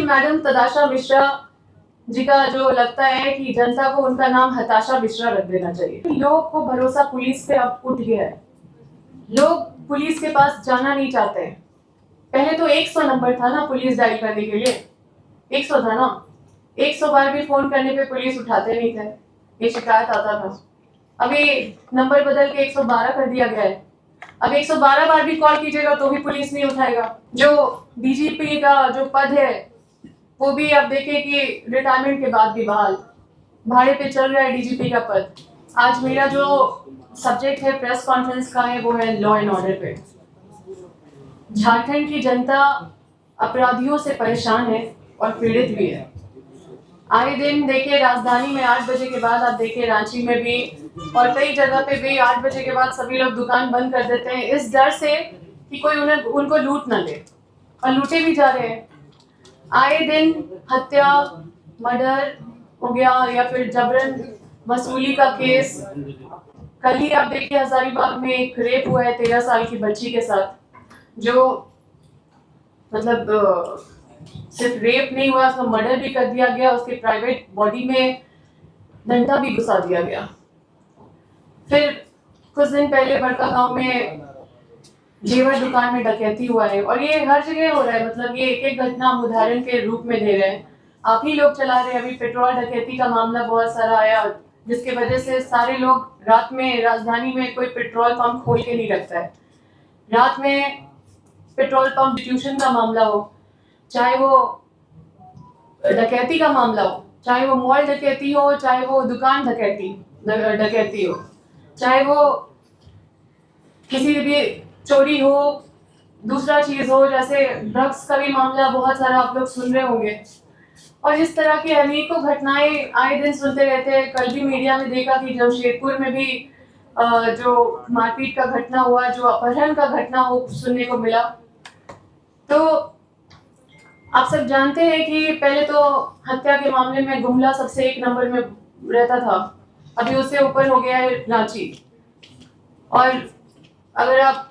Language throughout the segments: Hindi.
मैडम तदाशा मिश्रा जी का जो लगता है कि जनता को उनका नाम हताशा मिश्रा रख देना चाहिए। लोगों को भरोसा पुलिस पे अब उठ गया है। लोग पुलिस के पास जाना नहीं चाहते हैं। पहले तो 100 नंबर था ना पुलिस डायल करने के लिए, 100 था ना। 100 बार भी फोन करने पे पुलिस उठाते नहीं थे, ये शिकायत आता था। अभी नंबर बदल के 112 कर दिया गया है। अब 112 बार भी कॉल कीजिएगा तो भी पुलिस नहीं उठाएगा। जो डीजीपी का जो पद है वो भी आप देखें कि रिटायरमेंट के बाद भी बहाल, भाड़े पे चल रहा है डीजीपी का पद। आज मेरा जो सब्जेक्ट है प्रेस कॉन्फ्रेंस का है वो है लॉ एंड ऑर्डर पे। झारखंड की जनता अपराधियों से परेशान है और पीड़ित भी है। आए दिन देखिए राजधानी में 8 बजे के बाद, आप देखिए रांची में भी और कई जगह पे भी 8 बजे के बाद सभी लोग दुकान बंद कर देते हैं इस डर से कि कोई उनको लूट ना ले, और लूटे भी जा रहे हैं। आए दिन हत्या, मर्डर हो गया या फिर जबरन वसूली का केस। कल ही आप देखिए हजारीबाग में एक रेप हुआ है 13 साल की बच्ची के साथ, जो मतलब सिर्फ रेप नहीं हुआ, उसका मर्डर भी कर दिया गया, उसके प्राइवेट बॉडी में डंडा भी घुसा दिया गया। फिर कुछ दिन पहले बड़का गांव में जेवर दुकान में डकैती हुआ है, और ये हर जगह हो रहा है। मतलब ये एक एक घटना हम उदाहरण के रूप में दे रहे हैं, आप ही लोग चला रहे हैं। अभी पेट्रोल डकैती का मामला बहुत सारा आया, जिसके वजह से सारे लोग रात में राजधानी में कोई पेट्रोल पंप खोल के नहीं रखता है। रात में पेट्रोल पंप ट्यूशन का मामला हो, चाहे वो डकैती का मामला हो, चाहे वो मॉल डकैती हो, चाहे वो दुकान डकैती हो, चाहे वो किसी भी चोरी हो, दूसरा चीज हो, जैसे ड्रग्स का भी मामला बहुत सारा आप लोग सुन रहे होंगे। और इस तरह की अनेकों घटनाएं आए दिन सुनते रहते हैं। कल भी मीडिया में देखा कि जमशेदपुर में भी जो मारपीट का घटना हुआ, जो अपहरण का घटना हो सुनने को मिला। तो आप सब जानते हैं कि पहले तो हत्या के मामले में गुमला सबसे 1 नंबर में रहता था, अभी उससे ऊपर हो गया है रांची। और अगर आप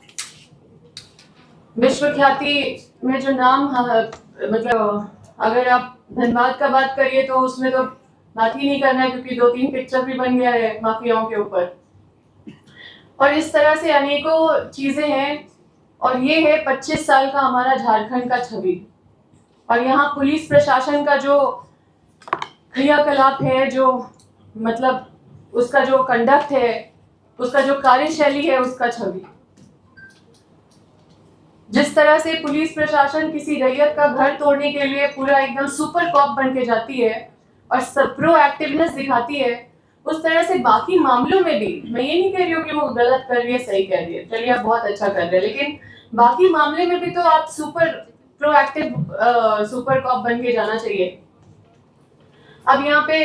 विश्व ख्याति में जो नाम मतलब अगर आप धनबाद का बात करिए तो उसमें तो बात ही नहीं करना है, क्योंकि 2-3 पिक्चर भी बन गया है माफियाओं के ऊपर। और इस तरह से अनेकों चीजें हैं, और ये है 25 साल का हमारा झारखंड का छवि। और यहाँ पुलिस प्रशासन का जो क्रियाकलाप है, जो मतलब उसका जो कंडक्ट है, उसका जो कार्यशैली है, उसका छवि। जिस तरह से पुलिस प्रशासन किसी रैयत का घर तोड़ने के लिए पूरा एकदम सुपर कॉप बन के जाती है और सब प्रोएक्टिवनेस दिखाती है, उस तरह से बाकी मामलों में भी, मैं ये नहीं कह रही हूँ कि वो गलत कर रही है, सही कर रही है, चलिए आप बहुत अच्छा कर रहे हैं, लेकिन बाकी मामले में भी तो आप सुपर प्रोएक्टिव सुपर कॉप बन के जाना चाहिए। अब यहाँ पे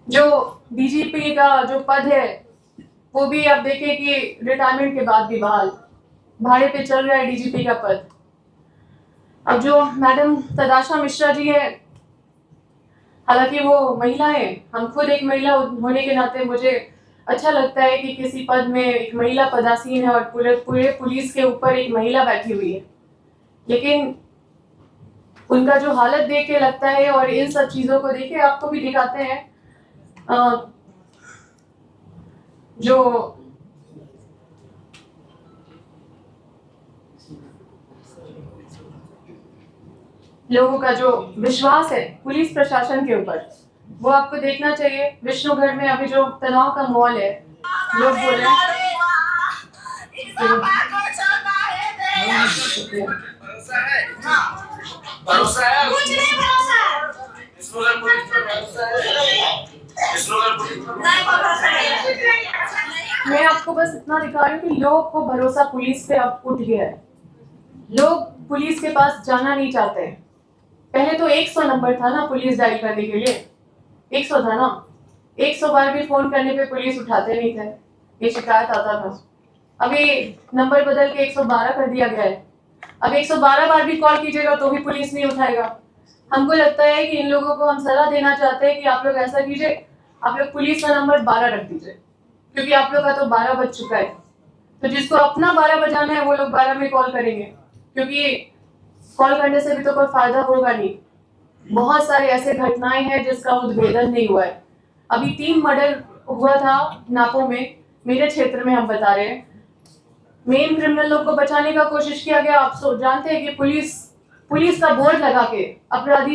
जो डीजीपी का जो पद है वो भी आप देखें कि रिटायरमेंट के बाद भी बहाल, भाड़े पे चल रहा है डीजीपी का पद। अब जो मैडम तदाशा मिश्रा जी है, हालांकि वो महिला है, हम खुद एक महिला होने के नाते मुझे अच्छा लगता है कि किसी पद में एक महिला पदासीन है और पूरे पुलिस के ऊपर एक महिला बैठी हुई है। लेकिन उनका जो हालत देख के लगता है, और इन सब चीजों को देख के आपको भी दिखाते हैं, जो लोगों का जो विश्वास है पुलिस प्रशासन के ऊपर, वो आपको देखना चाहिए। विष्णुगढ़ में अभी जो तनाव का माहौल है, लोग बोल रहे हैं मैं आपको बस इतना दिखा रही हूँ कि लोगों को भरोसा पुलिस पे अब उठ गया है। लोग पुलिस के पास जाना नहीं चाहते। पहले तो 100 नंबर था ना पुलिस डायल करने के लिए, 100 था ना। 100 बार भी फोन करने पे पुलिस उठाते नहीं थे, ये शिकायत आता था। अभी नंबर बदल के 112 कर दिया गया है। अब 112 बार भी कॉल कीजिएगा तो भी पुलिस नहीं उठाएगा। हमको लगता है कि इन लोगों को हम सलाह देना चाहते हैं कि आप लोग ऐसा कीजिए, आप लोग पुलिस का नंबर 12 रख दीजिए, क्योंकि आप लोग का तो 12 बज चुका है। तो जिसको अपना 12 बजाना है वो लोग 12 में कॉल करेंगे, क्योंकि कॉल करने से भी तो कोई फायदा होगा नहीं। बहुत सारे ऐसे घटनाएं हैं जिसका उद्भेदन नहीं हुआ है। अभी 3 मर्डर हुआ था नापो में, मेरे क्षेत्र में हम बता रहे हैं। मेन क्रिमिनल लोग को बचाने का कोशिश किया गया। आप जानते हैं कि पुलिस का बोर्ड लगा के अपराधी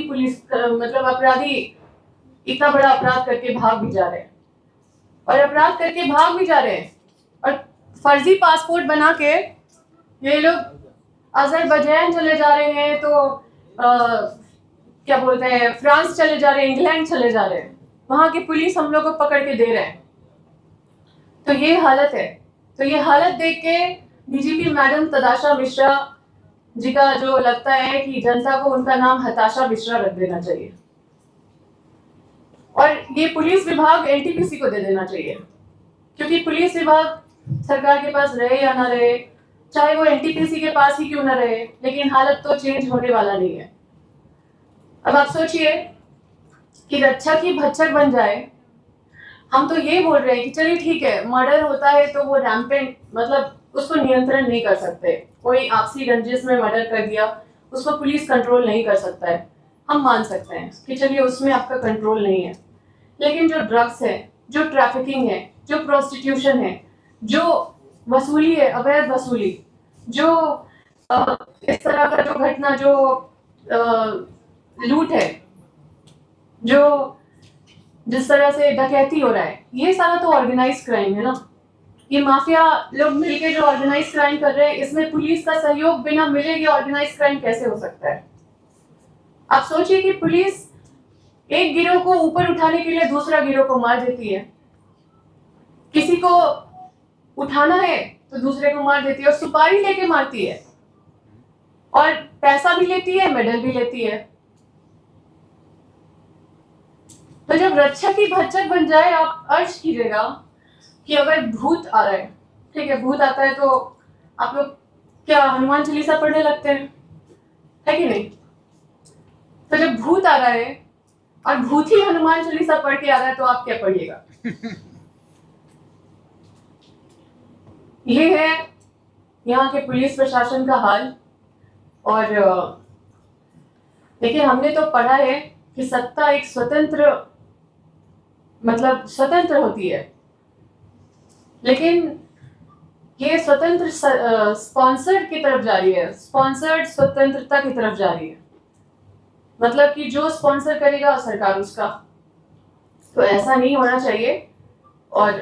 इतना बड़ा अपराध करके भाग भी जा रहे हैं, और फर्जी पासपोर्ट बना के ये लोग अजरबैजान चले जा रहे हैं, तो क्या बोलते हैं, फ्रांस चले जा रहे हैं, इंग्लैंड चले जा रहे हैं। वहां की पुलिस हम लोग को पकड़ के दे रहे हैं। तो ये हालत है। तो ये हालत देख के डीजीपी मैडम तदाशा मिश्रा जी का जो लगता है कि जनता को उनका नाम हताशा मिश्रा रख देना चाहिए, और ये पुलिस विभाग एनटीपीसी को दे देना चाहिए। क्योंकि पुलिस विभाग सरकार के पास रहे या ना रहे, चाहे वो एनटीपीसी के पास ही क्यों ना रहे, लेकिन हालत तो चेंज होने वाला नहीं है। अब आप सोचिए कि रक्षक ही भक्षक बन जाए। हम तो ये बोल रहे हैं कि चलिए ठीक है, मर्डर होता है तो वो रैम्पेंट, मतलब उसको नियंत्रण नहीं कर सकते। कोई आपसी रंजिश में मर्डर कर दिया, उसको पुलिस कंट्रोल नहीं कर सकता है, हम मान सकते हैं कि चलिए उसमें आपका कंट्रोल नहीं है। लेकिन जो ड्रग्स है, जो ट्रैफिकिंग है, जो प्रोस्टिट्यूशन है, जो वसूली है, अवैध वसूली, जो इस तरह का जो घटना, जो लूट है, जो जिस तरह से डकैती हो रहा है, ये सारा तो ऑर्गेनाइज क्राइम है ना। ये माफिया लोग मिलके जो ऑर्गेनाइज क्राइम कर रहे हैं, इसमें पुलिस का सहयोग बिना मिले ये ऑर्गेनाइज क्राइम कैसे हो सकता है? आप सोचिए कि पुलिस एक गिरोह को ऊपर उठाने के लिए दूसरा गिरोह को मार देती है, किसी को उठाना है तो दूसरे को मार देती है, और सुपारी लेके मारती है, और पैसा भी लेती है, मेडल भी लेती है। तो जब रक्षक ही भक्षक बन जाए, आप अर्ज कीजिएगा कि अगर भूत आ रहा है, ठीक है, भूत आता है तो आप लोग क्या हनुमान चालीसा पढ़ने लगते हैं, है कि नहीं? तो जब भूत आ रहा है और भूत ही हनुमान चालीसा पढ़ के आ रहा है, तो आप क्या पढ़िएगा? ये है यहाँ के पुलिस प्रशासन का हाल। और देखिए, हमने तो पढ़ा है कि सत्ता एक स्वतंत्र होती है, लेकिन ये स्वतंत्र स्पॉन्सर्ड की तरफ जा रही है, स्पॉन्सर्ड स्वतंत्रता की तरफ जा रही है। मतलब कि जो स्पॉन्सर करेगा सरकार उसका। तो ऐसा नहीं होना चाहिए। और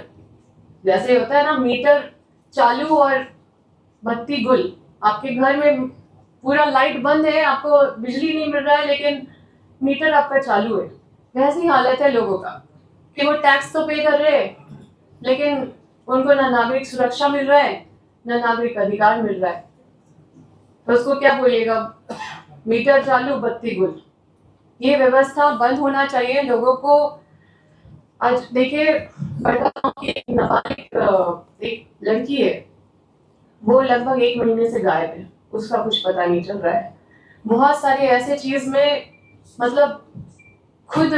जैसे होता है ना, मीटर चालू और बत्ती गुल। आपके घर में पूरा लाइट बंद है, आपको बिजली नहीं मिल रहा है, लेकिन मीटर आपका चालू है। वैसी हालत है लोगों का कि वो टैक्स तो पे कर रहे हैं, लेकिन उनको ना नागरिक सुरक्षा मिल रहा है, ना नागरिक अधिकार मिल रहा है। तो उसको क्या बोलिएगा? मीटर चालू बत्ती गुल। ये व्यवस्था बंद होना चाहिए। लोगों को आज देखिए, बड़गांव की एक नाबालिग एक लड़की है, वो लगभग 1 महीने से गायब है, उसका कुछ पता नहीं चल रहा है। बहुत सारे ऐसे चीज में खुद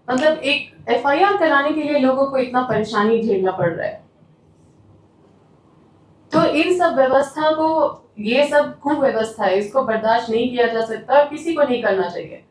एक एफआईआर कराने के लिए लोगों को इतना परेशानी झेलना पड़ रहा है। तो इन सब व्यवस्था को, ये सब कुव्यवस्था है, इसको बर्दाश्त नहीं किया जा सकता और किसी को नहीं करना चाहिए।